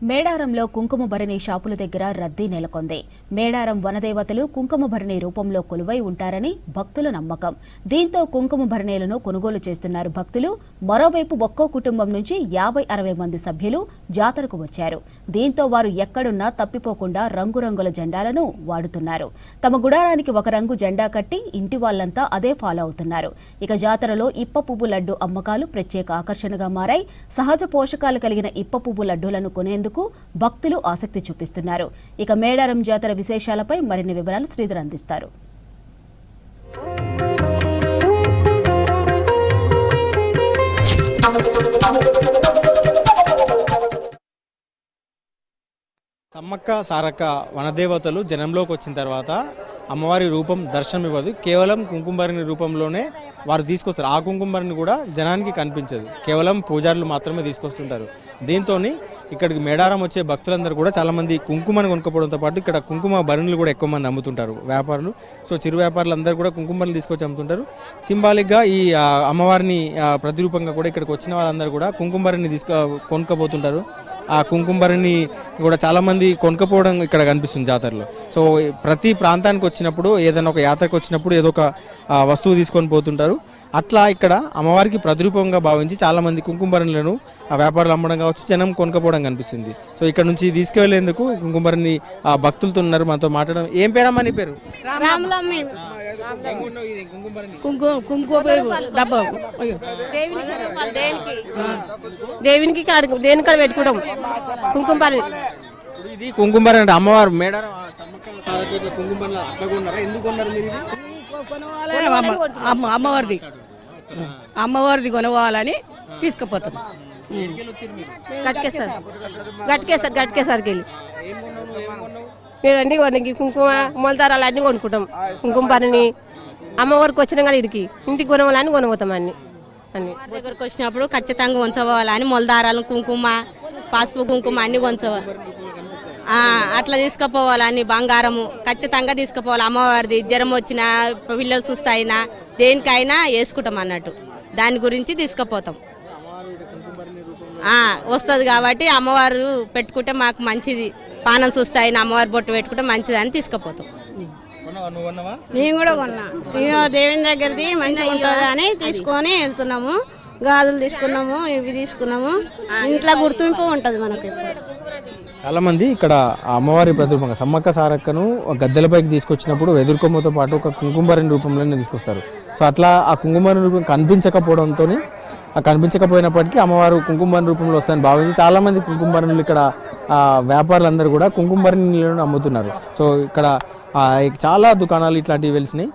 మేడారంలో కుంకుమ భరణి షాపుల దగ్గర రద్దీ నెలకొంది. మేడారం వనదేవతలు కుంకుమ భరణి రూపంలో కొలువై ఉంటారని భక్తుల నమ్మకం. దీంతో కుంకుమ భరణీలను కొనుగోలు చేస్తున్నారు భక్తులు. మరోవైపు ఒక్కో కుటుంబం నుంచి 50-60 మంది సభ్యులు జాతరకు వచ్చారు. దీంతో వారు ఎక్కడున్నా తప్పిపోకుండా రంగురంగుల జెండాలను వాడుతున్నారు. తమ గుడారానికి ఒక రంగు జెండా కట్టి ఇంటి వాళ్లంతా అదే ఫాలో అవుతున్నారు. ఇక జాతరలో ఇప్ప పువ్వు లడ్డు అమ్మకాలు ప్రత్యేక ఆకర్షణగా మారాయి. సహజ పోషకాలు కలిగిన ఇప్ప పువ్వు లడ్డూలను కొనేందుకు భక్తులు ఆసక్తి చూపిస్తున్నారు. ఇక మేడారం జాతర విశేషాలపై మరిన్ని వివరాలు శ్రీధర్ అందిస్తారు. సమ్మక్క సారక్క వనదేవతలు జనంలోకి వచ్చిన తర్వాత అమ్మవారి రూపం దర్శనం ఇవ్వదు. కేవలం కుంకుమభరణి రూపంలోనే వారు తీసుకొస్తారు. ఆ కుంకుమభరణి కూడా జనానికి కనిపించదు. కేవలం పూజారులు మాత్రమే తీసుకొస్తుంటారు. దీంతో ఇక్కడికి మేడారం వచ్చే భక్తులందరూ కూడా చాలామంది కుంకుమను కొనుక్కోవడంతో పాటు ఇక్కడ కుంకుమ భరణులు కూడా ఎక్కువ మంది అమ్ముతుంటారు వ్యాపారులు. సో చిరు వ్యాపారులు అందరూ కూడా కుంకుమలు తీసుకొచ్చి అమ్ముతుంటారు. సింబాలిక్గా ఈ అమ్మవారిని ప్రతిరూపంగా కూడా ఇక్కడికి వచ్చిన వాళ్ళందరూ కూడా కుంకుమ భరణి కొనుక్కోబోతుంటారు. ఆ కుంకుమభరణి కూడా చాలామంది కొనుక్కపోవడం ఇక్కడ కనిపిస్తుంది జాతరలో. సో ప్రతి ప్రాంతానికి వచ్చినప్పుడు ఏదైనా ఒక యాత్రకు వచ్చినప్పుడు ఏదో ఒక వస్తువు తీసుకొని పోతుంటారు. అట్లా ఇక్కడ అమ్మవారికి ప్రతిరూపంగా భావించి చాలామంది కుంకుమభరణులను వ్యాపారులు అమ్మడం కావచ్చు, జనం కొనుక్కపోవడం కనిపిస్తుంది. సో ఇక్కడ నుంచి తీసుకెళ్లేందుకు కుంకుమభరణి భక్తులతో ఉన్నారు. మనతో మాట్లాడడం. ఏం పేరమ్మా నీ పేరు? దేవునికి దేని కాడ పెట్టుకోవడం కుంకుమభరణి. ఇది కుంకుమభరణి అంటే అమ్మవారు మేడారం అమ్మవారిది కొనవాలని తీసుకుపోతాం. గట్కేసరికి వెళ్ళి మేమండి కుంకుమ మొలతారాలు అన్నీ కొనుక్కుంటాం. కుంకుమభరణి అమ్మవారికి వచ్చినాం కదా ఇంటికి కొనవాలని కొనబోతాం. అన్ని దగ్గరకు వచ్చినప్పుడు ఖచ్చితంగా ఉంచవాలని మొలదారాలు కుంకుమ పసుపు కుంకుమ అన్ని ఉంచవాలి. అట్లా తీసుకుపోవాలని బంగారము ఖచ్చితంగా తీసుకుపోవాలి. అమ్మవారిది జ్వరం వచ్చినా పిల్లలు సుస్తైనా దేనికైనా వేసుకుంటాం అన్నట్టు దాని గురించి తీసుకుపోతాం. వస్తుంది కాబట్టి అమ్మవారు పెట్టుకుంటే మాకు మంచిది. పానం సుస్తైన అమ్మవారి బొట్టు పెట్టుకుంటే మంచిది అని తీసుకుపోతాం. నేను కూడా కొన్నా. దేవుని దగ్గరది మంచిగా ఉంటుంది అని తీసుకొని వెళ్తున్నాము. గాజులు తీసుకున్నాము, ఇవి తీసుకున్నాము. ఇంట్లో గుర్తింపు ఉంటుంది మనకు. చాలా మంది ఇక్కడ అమ్మవారి ప్రతిరూపంగా సమ్మక్క సారక్కను గద్దెలపైకి తీసుకొచ్చినప్పుడు వెదురుకొమ్మతో పాటు ఒక కుంకుమభరణి రూపంలోనే తీసుకొస్తారు. సో అట్లా ఆ కుంకుమభరణి రూపం కనిపించకపోయినప్పటికీ అమ్మవారు కుంకుమభరణి రూపంలో వస్తాయని భావించి చాలామంది కుంకుమభరణులు ఇక్కడ వ్యాపారులందరూ కూడా కుంకుమభరణిలను అమ్ముతున్నారు. సో ఇక్కడ చాలా దుకాణాలు ఇట్లాంటివి వెలిసినాయి.